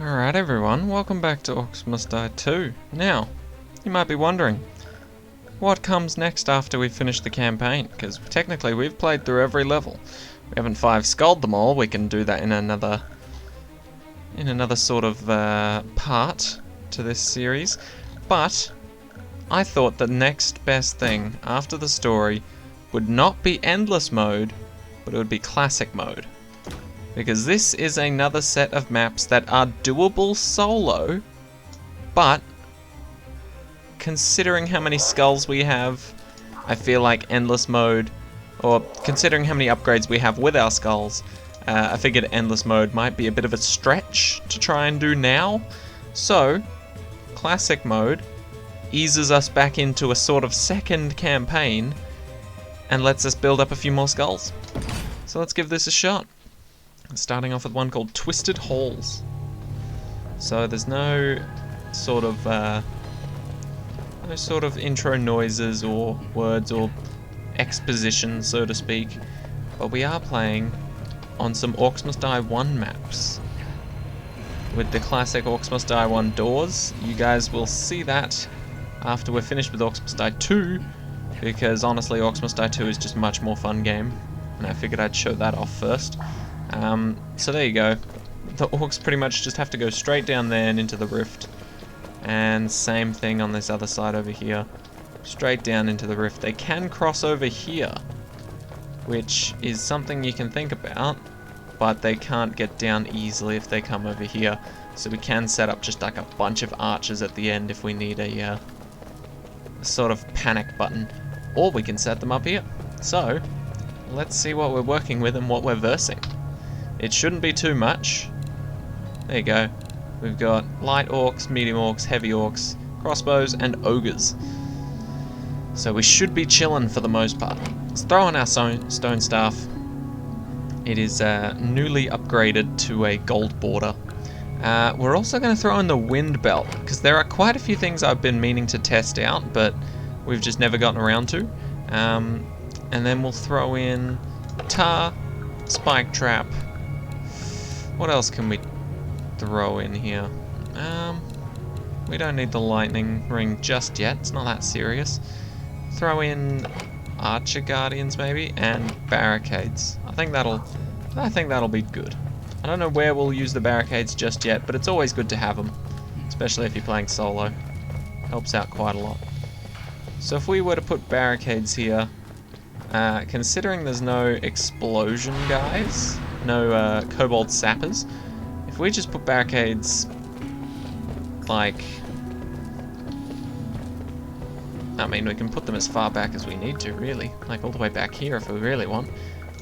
Alright everyone, welcome back to Orcs Must Die 2. Now, you might be wondering, what comes next after we finish the campaign? Because technically we've played through every level. We haven't 5-skulled them all, we can do that in another sort of part to this series. But, I thought the next best thing after the story would not be endless mode, but it would be classic mode. Because this is another set of maps that are doable solo, but considering how many skulls we have, I feel like endless mode, or considering how many upgrades we have with our skulls, I figured endless mode might be a bit of a stretch to try and do now. So, classic mode eases us back into a sort of second campaign and lets us build up a few more skulls. So let's give this a shot. Starting off with one called Twisted Halls. So there's no sort of intro noises or words or exposition, so to speak, but we are playing on some Orcs Must Die 1 maps with the classic Orcs Must Die 1 doors. You guys will see that after we're finished with Orcs Must Die 2, because honestly Orcs Must Die 2 is just a much more fun game, and I figured I'd show that off first. So there you go. The orcs pretty much just have to go straight down there and into the rift. And same thing on this other side over here. Straight down into the rift. They can cross over here, which is something you can think about, but they can't get down easily if they come over here. So we can set up just like a bunch of archers at the end if we need a sort of panic button. Or we can set them up here. So, let's see what we're working with and what we're versing. It shouldn't be too much. There you go. We've got light orcs, medium orcs, heavy orcs, crossbows, and ogres. So we should be chilling for the most part. Let's throw on our stone staff. It is newly upgraded to a gold border. We're also going to throw in the wind belt, because there are quite a few things I've been meaning to test out, but we've just never gotten around to. And then we'll throw in tar, spike trap. What else can we throw in here? We don't need the lightning ring just yet. It's not that serious. Throw in archer guardians maybe, and barricades. I think that'll be good. I don't know where we'll use the barricades just yet, but it's always good to have them, especially if you're playing solo. Helps out quite a lot. So if we were to put barricades here, considering there's no explosion guys, no kobold sappers, if we just put barricades like, I mean, we can put them as far back as we need to, really, like all the way back here if we really want.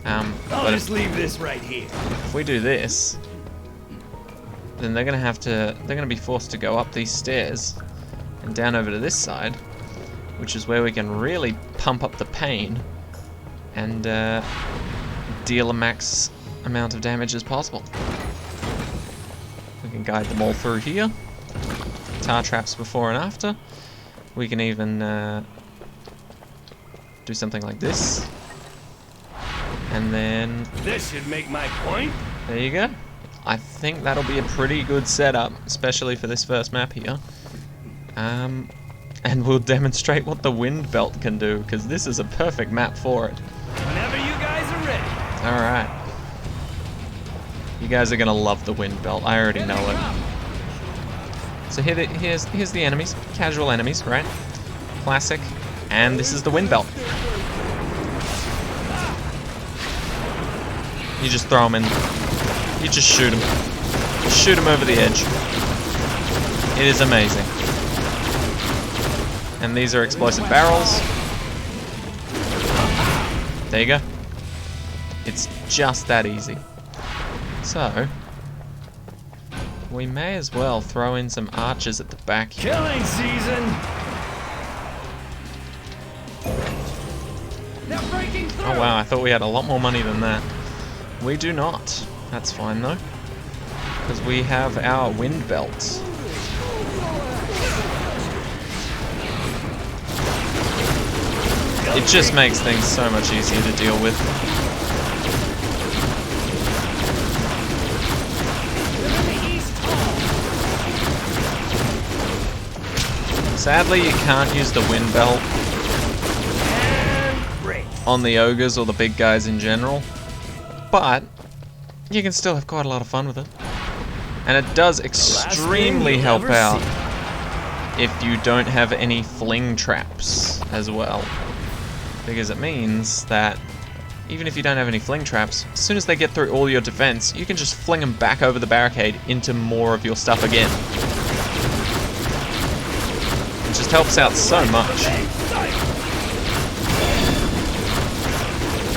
I'll just leave this right here. If we do this, then they're gonna be forced to go up these stairs and down over to this side, which is where we can really pump up the pain and deal a max amount of damage as possible. We can guide them all through here. Tar traps before and after. We can even do something like this. And then... this should make my point. There you go. I think that'll be a pretty good setup, especially for this first map here. And we'll demonstrate what the wind belt can do, because this is a perfect map for it. Whenever you guys are ready. Alright. You guys are gonna love the wind belt, I already know it. So here's the enemies, casual enemies, right? Classic. And this is the wind belt. You just throw them in. You just shoot them. Shoot them over the edge. It is amazing. And these are explosive barrels. There you go. It's just that easy. So, we may as well throw in some archers at the back here. Killing season. Oh wow, I thought we had a lot more money than that. We do not. That's fine though, because we have our wind belts. It just makes things so much easier to deal with. Sadly, you can't use the wind belt on the ogres or the big guys in general, but you can still have quite a lot of fun with it. And it does extremely help out if you don't have any fling traps as well. Because it means that even if you don't have any fling traps, as soon as they get through all your defense, you can just fling them back over the barricade into more of your stuff again. It just helps out so much.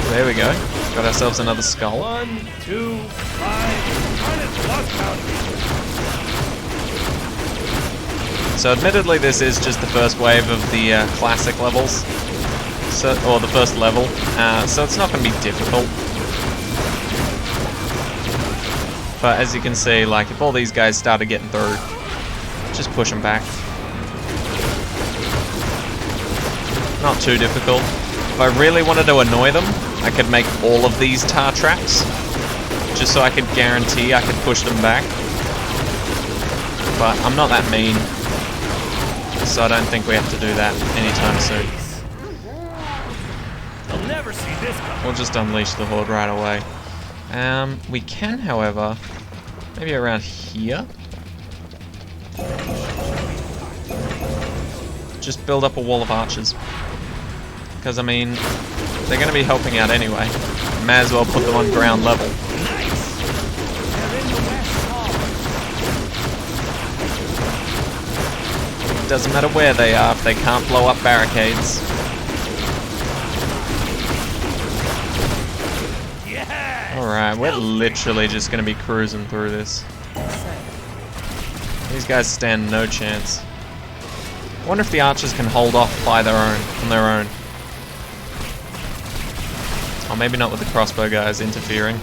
There we go. Got ourselves another skull. 1, 2, 5. So admittedly this is just the first wave of the classic levels. Or the first level, so it's not going to be difficult. But as you can see, like, if all these guys started getting through, just push them back. Not too difficult. If I really wanted to annoy them, I could make all of these tar traps, just so I could guarantee I could push them back. But I'm not that mean, so I don't think we have to do that anytime soon. Never see this coming. We'll just unleash the horde right away. We can, however, maybe around here, just build up a wall of archers. Because, I mean, they're going to be helping out anyway. May as well put them on ground level. Doesn't matter where they are if they can't blow up barricades. Alright, we're literally just going to be cruising through this. These guys stand no chance. I wonder if the archers can hold off by their own, on their own. Or maybe not with the crossbow guys interfering.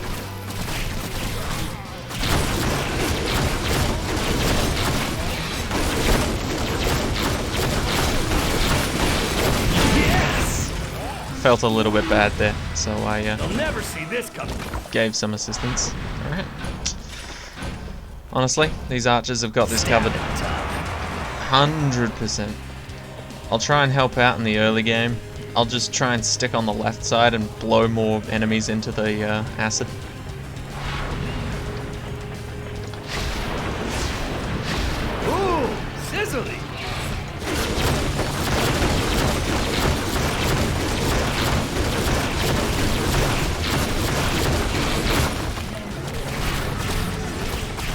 Felt a little bit bad there, so I They'll never see this coming. Gave some assistance. Alright. Honestly, these archers have got this covered. 100%. I'll try and help out in the early game. I'll just try and stick on the left side and blow more enemies into the acid. Ooh, sizzly!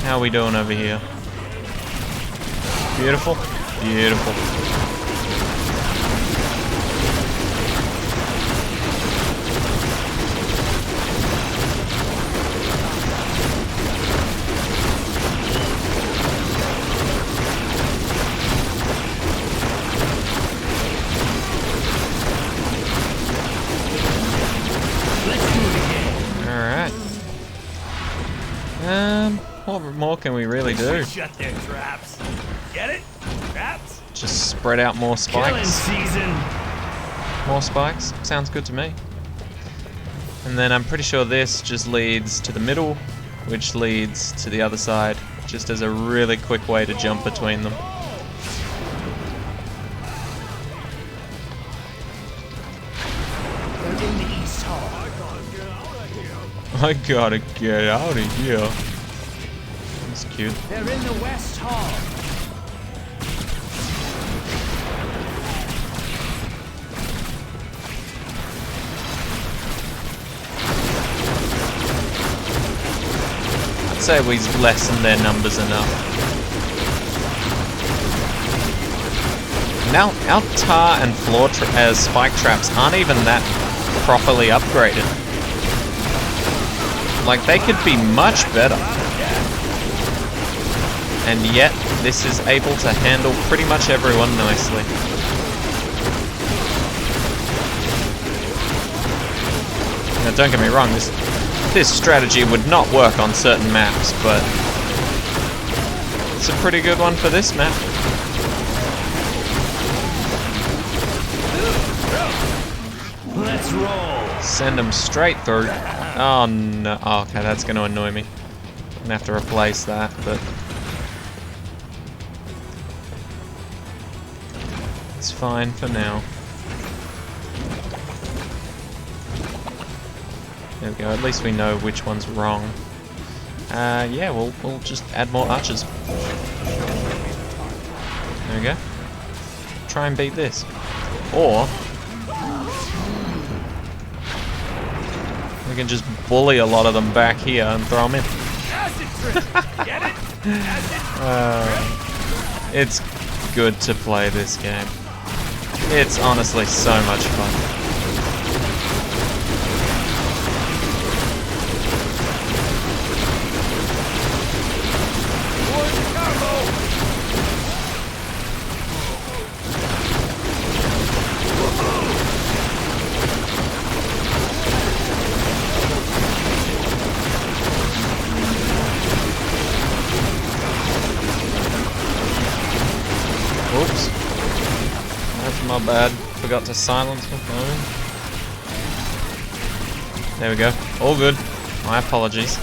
How are we doing over here? Beautiful? Beautiful. Alright. What more can we really do? Shut their traps. Get it? Traps? Just spread out more spikes. Killing season. More spikes? Sounds good to me. And then I'm pretty sure this just leads to the middle, which leads to the other side, just as a really quick way to jump between them. They're in the east hall. I gotta get out of here. That's cute. They're in the west hall. I'd say we've lessened their numbers enough. Now, our tar and floor spike traps aren't even that properly upgraded. Like, they could be much better. And yet, this is able to handle pretty much everyone nicely. Now, don't get me wrong, this strategy would not work on certain maps, but it's a pretty good one for this map. Let's roll. Send them straight through. Oh no. Oh, okay, that's going to annoy me. I'm going to have to replace that, but... It's fine for now. There we go, at least we know which one's wrong. Yeah, we'll just add more archers. There we go. Try and beat this. Or we can just bully a lot of them back here and throw them in. Get it? It's good to play this game. It's honestly so much fun. Oops. That's my bad. Forgot to silence my phone. There we go. All good. My apologies.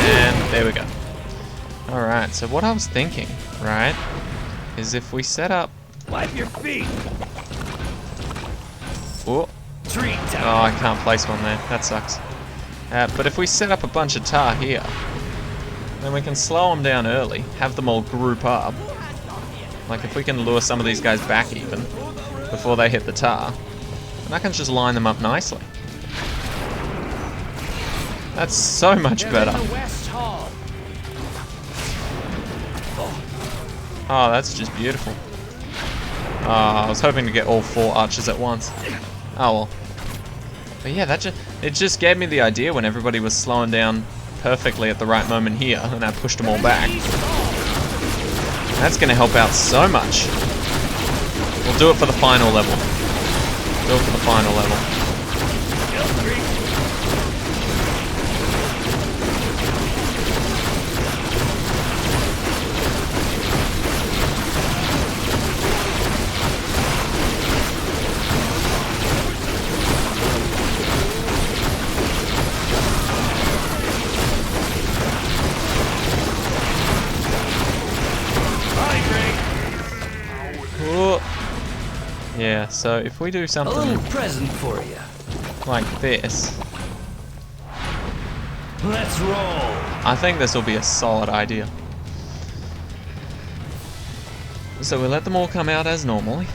And there we go. Alright, so what I was thinking, right, is if we set up... Wipe your feet. Oh, Tree time. I can't place one there. That sucks. But if we set up a bunch of tar here, then we can slow them down early, have them all group up. Like if we can lure some of these guys back even, before they hit the tar, then I can just line them up nicely. That's so much better. Oh, that's just beautiful. I was hoping to get all 4 archers at once. Oh well. But yeah, it just gave me the idea when everybody was slowing down perfectly at the right moment here, and I pushed them all back. That's going to help out so much. We'll do it for the final level. Do it for the final level. Yeah, so if we do something... A little present for you. Like this... Let's roll. I think this will be a solid idea. So we let them all come out as normally.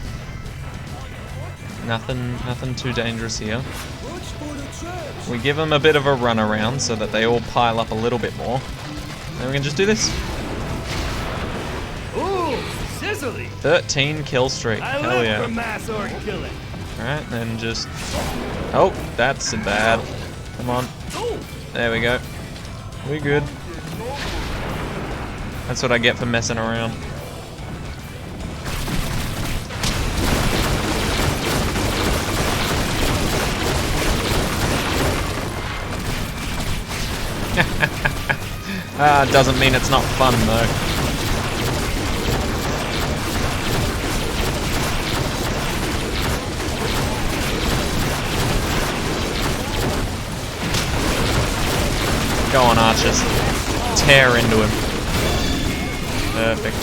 Nothing too dangerous here. We give them a bit of a run around so that they all pile up a little bit more. Then we can just do this. Ooh, sizzly. 13 kill streak. I Hell live for yeah. mass orc killing. Alright, then just... Oh, that's bad. Come on. There we go. We good. That's what I get for messing around. Doesn't mean it's not fun though. Go on, archers. Tear into him. Perfect.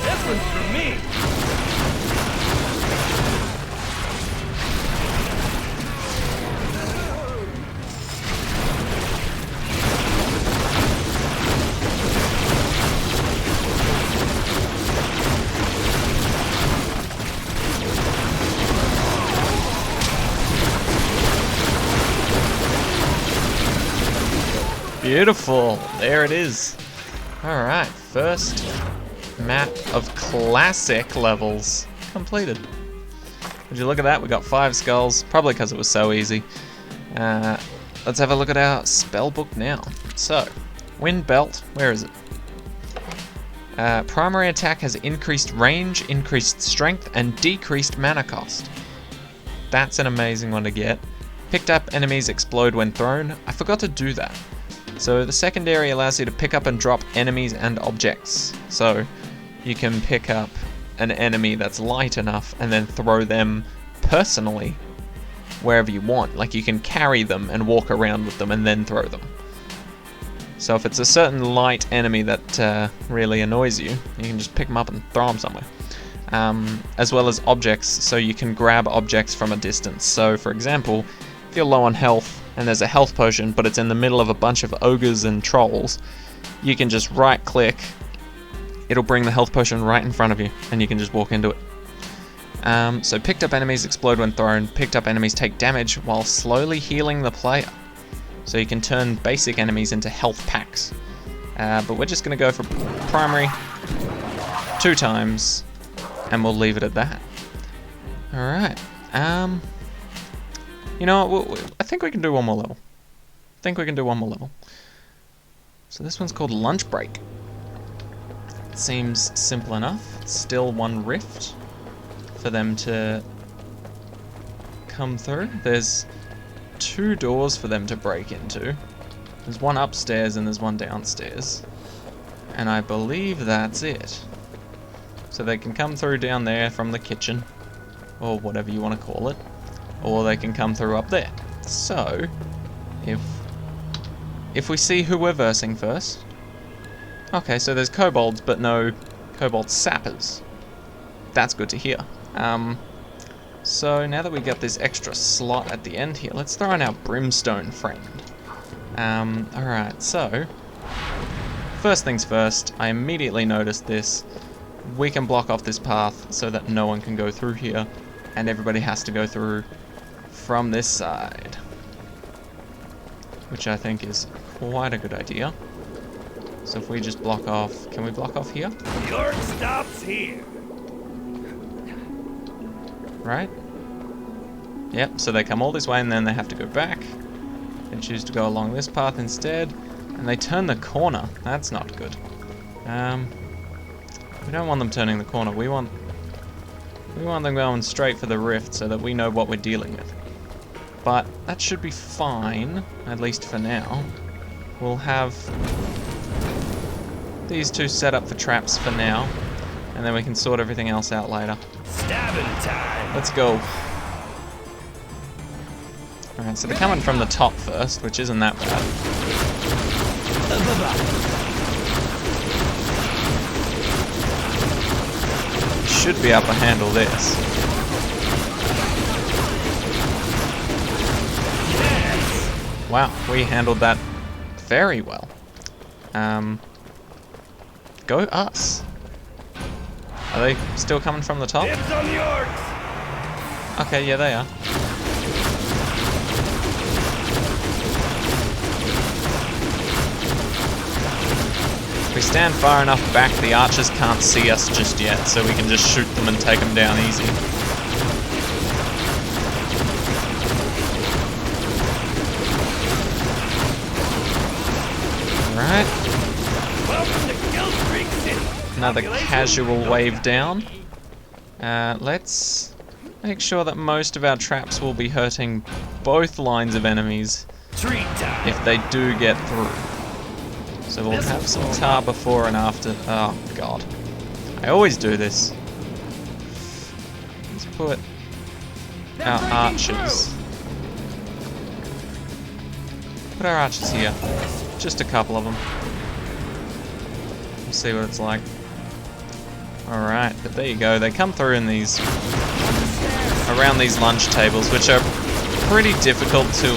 This one's for me. Beautiful. There it is. Alright, first map of classic levels completed. Would you look at that? We got 5 skulls, probably because it was so easy. Let's have a look at our spell book now. So, Wind Belt, where is it? Primary attack has increased range, increased strength, and decreased mana cost. That's an amazing one to get. Picked up enemies explode when thrown. I forgot to do that. So the secondary allows you to pick up and drop enemies and objects. So you can pick up an enemy that's light enough and then throw them personally wherever you want. Like you can carry them and walk around with them and then throw them. So if it's a certain light enemy that really annoys you, you can just pick them up and throw them somewhere. As well as objects, so you can grab objects from a distance. So for example, if you're low on health and there's a health potion but it's in the middle of a bunch of ogres and trolls, you can just right click, it'll bring the health potion right in front of you and you can just walk into it. So picked up enemies explode when thrown, picked up enemies take damage while slowly healing the player. So you can turn basic enemies into health packs. But we're just going to go for primary 2 times and we'll leave it at that. Alright. You know what, I think we can do one more level. So this one's called Lunch Break. It seems simple enough. Still one rift for them to come through. There's 2 doors for them to break into. There's one upstairs and there's one downstairs. And I believe that's it. So they can come through down there from the kitchen, or whatever you want to call it, or they can come through up there. So, if we see who we're versing first. Okay, so there's kobolds, but no kobold sappers. That's good to hear. So now that we got this extra slot at the end here, let's throw in our brimstone friend. Alright, so first things first, I immediately noticed this. We can block off this path so that no one can go through here, and everybody has to go through from this side, which I think is quite a good idea. So if we just block off, can we block off here? The orc stops here. Right? Yep, so they come all this way and then they have to go back. They choose to go along this path instead, and they turn the corner. That's not good. We don't want them turning the corner. We want them going straight for the rift so that we know what we're dealing with. But that should be fine, at least for now. We'll have these 2 set up for traps for now, and then we can sort everything else out later. Stabbing time. Let's go. Alright, so they're coming from the top first, which isn't that bad. Should be able to handle this. Yes. Wow, we handled that very well. Go us. Are they still coming from the top? Dibs on the orcs. Okay, yeah, they are. If we stand far enough back, the archers can't see us just yet, so we can just shoot them and take them down easy. Alright. Welcome to Kill Streak City. Another Population casual no wave count. down. Let's make sure that most of our traps will be hurting both lines of enemies Treat time. if they do get through. So we'll have some tar before and after. Oh god. I always do this. Let's put our archers. Put our archers here. Just a couple of them. We'll see what it's like. Alright, but there you go. They come through in these, around these lunch tables, which are pretty difficult to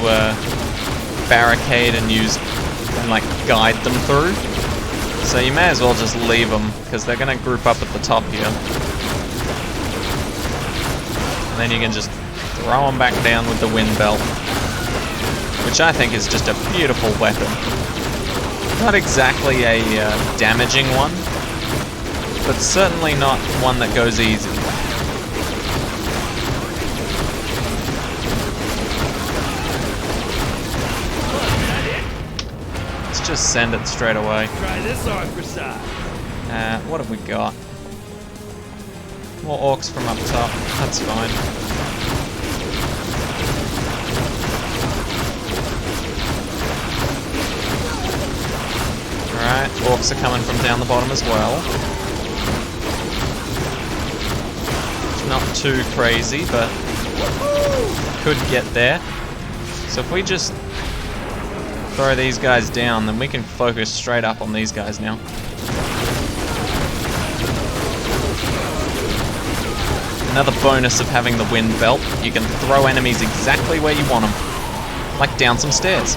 barricade and use and like guide them through. So you may as well just leave them, because they're going to group up at the top here. And then you can just throw them back down with the wind belt, which I think is just a beautiful weapon. Not exactly a damaging one, but certainly not one that goes easy. Let's just send it straight away. Try this on for size. What have we got? More orcs from up top. That's fine. Alright, orcs are coming from down the bottom as well. Not too crazy, but could get there. So if we just throw these guys down, then we can focus straight up on these guys now. Another bonus of having the wind belt, you can throw enemies exactly where you want them. Like down some stairs.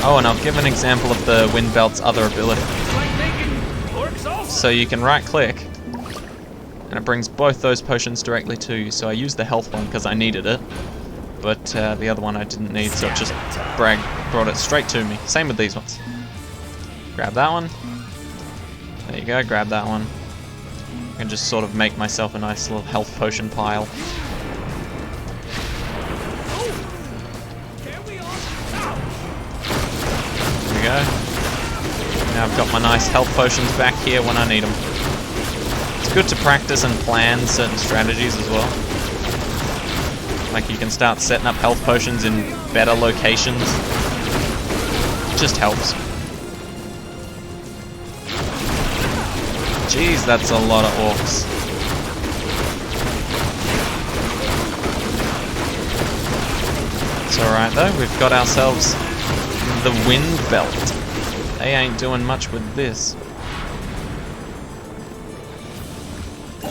Oh, and I'll give an example of the wind belt's other ability. So you can right click, and it brings both those potions directly to you. So I used the health one because I needed it, but the other one I didn't need, so it just brought it straight to me. Same with these ones. Grab that one. There you go, grab that one. I can just sort of make myself a nice little health potion pile. Go. Now I've got my nice health potions back here when I need them. It's good to practice and plan certain strategies as well. Like you can start setting up health potions in better locations. It just helps. Jeez, that's a lot of orcs. It's alright though, we've got ourselves the wind belt. They ain't doing much with this. I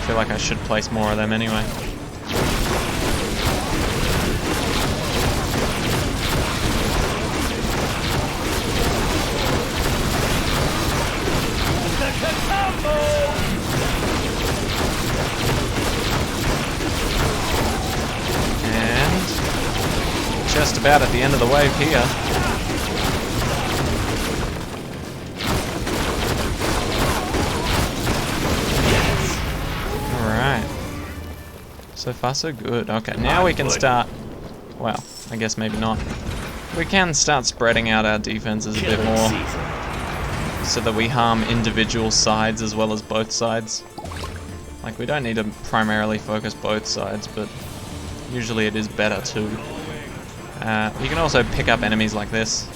feel like I should place more of them anyway. Just about at the end of the wave here. Alright. So far so good. Okay, now we can start... Well, I guess maybe not. We can start spreading out our defenses a bit more, so that we harm individual sides as well as both sides. Like, we don't need to primarily focus both sides, but usually it is better too. You can also pick up enemies like this.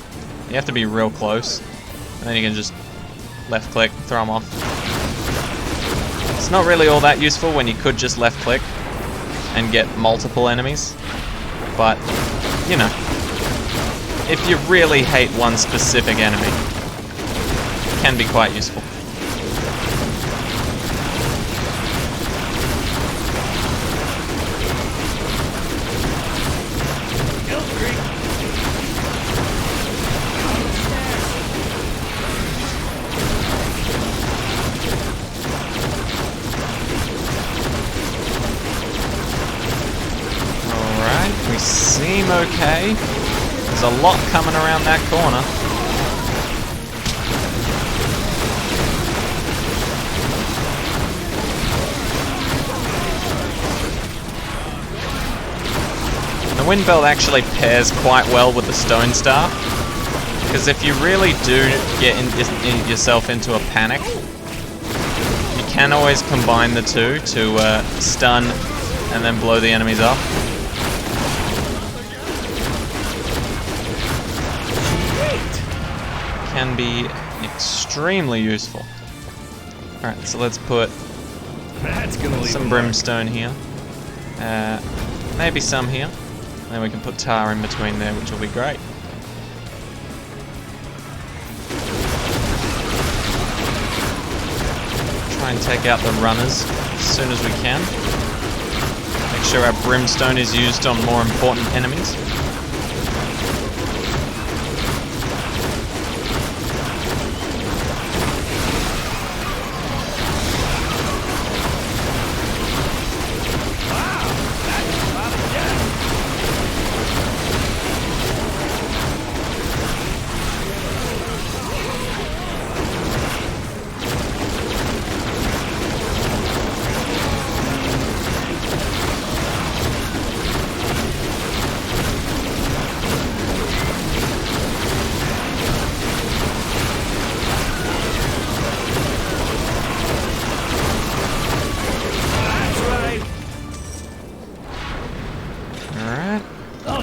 You have to be real close, and then you can just left click, throw them off. It's not really all that useful when you could just left click and get multiple enemies, but you know, if you really hate one specific enemy, it can be quite useful. We seem okay. There's a lot coming around that corner. The wind belt actually pairs quite well with the stone staff, because if you really do get yourself into a panic, you can always combine the two to stun and then blow the enemies up. Can be extremely useful. Alright, so let's put some brimstone here. Maybe some here. Then we can put tar in between there, which will be great. Try and take out the runners as soon as we can. Make sure our brimstone is used on more important enemies.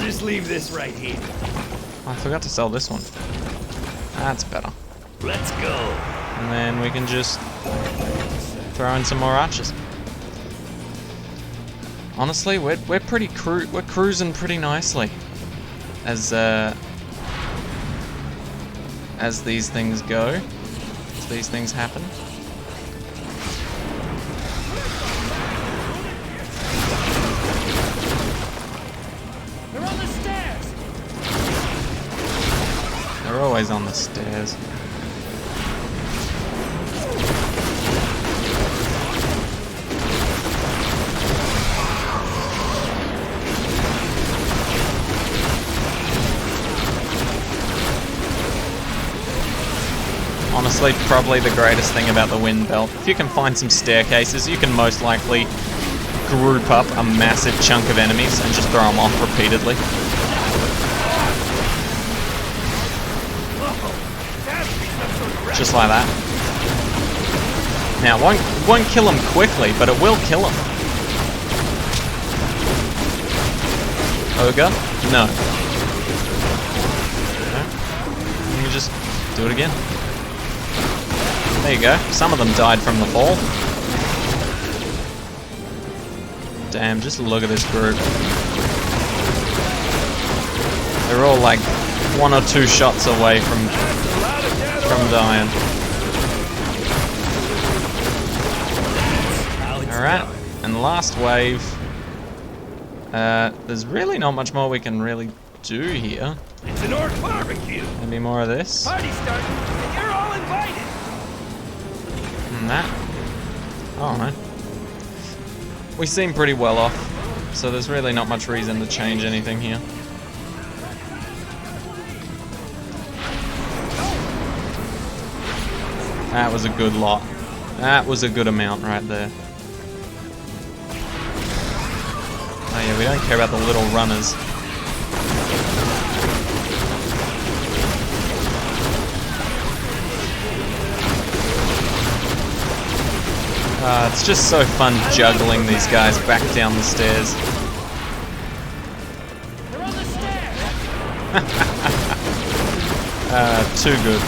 I'll just leave this right here. I forgot to sell this one. That's better. Let's go. And then we can just throw in some more archers. Honestly, we're cruising pretty nicely as these things go, as these things happen. They're on the stairs. They're always on the stairs. Honestly, probably the greatest thing about the wind belt. If you can find some staircases, you can most likely group up a massive chunk of enemies and just throw them off repeatedly. Just like that. Now, it won't kill them quickly, but it will kill them. Ogre? No. Let me just do it again. There you go. Some of them died from the fall. Damn, just look at this group. They're all like 1 or 2 shots away from dying. Alright, and the last wave. There's really not much more we can really do here. It's an orc barbecue. Maybe more of this. Party starting. You're all invited. And that. Alright. We seem pretty well off, so there's really not much reason to change anything here. That was a good lot. That was a good amount right there. Oh yeah, we don't care about the little runners. It's just so fun juggling these guys back down the stairs. They're on the stairs. Too good.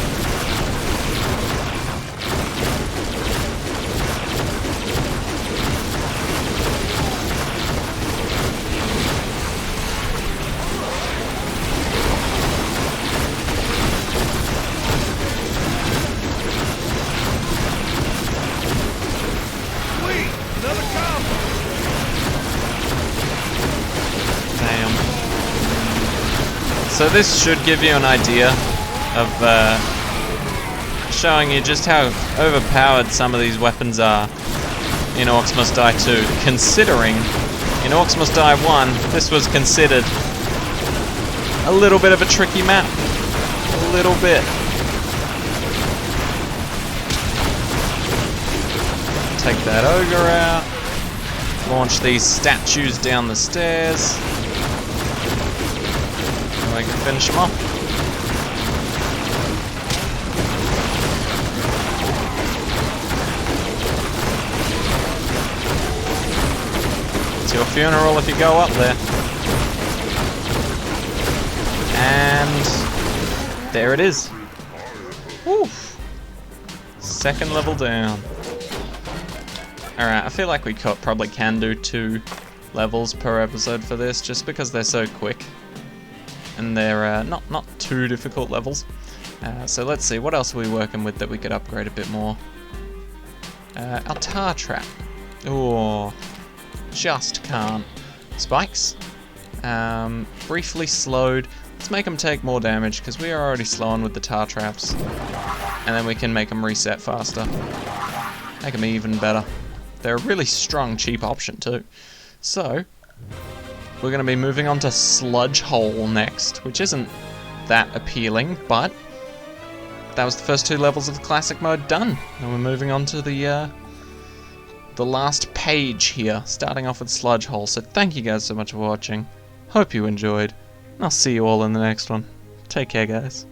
So this should give you an idea of showing you just how overpowered some of these weapons are in Orcs Must Die 2, considering in Orcs Must Die 1 this was considered a little bit of a tricky map. A little bit. Take that ogre out. Launch these statues down the stairs. I can finish them off. It's your funeral if you go up there. And there it is. Woo. Second level down. Alright, I feel like we probably can do 2 levels per episode for this, just because they're so quick. And they're not too difficult levels. So let's see, what else are we working with that we could upgrade a bit more? Our tar trap. Oh, just can't. Spikes. Briefly slowed. Let's make them take more damage, because we are already slowing with the tar traps. And then we can make them reset faster. Make them even better. They're a really strong, cheap option too. So, we're going to be moving on to Sludge Hole next, which isn't that appealing, but that was the first 2 levels of the classic mode done. And we're moving on to the last page here, starting off with Sludge Hole. So thank you guys so much for watching. Hope you enjoyed. I'll see you all in the next one. Take care, guys.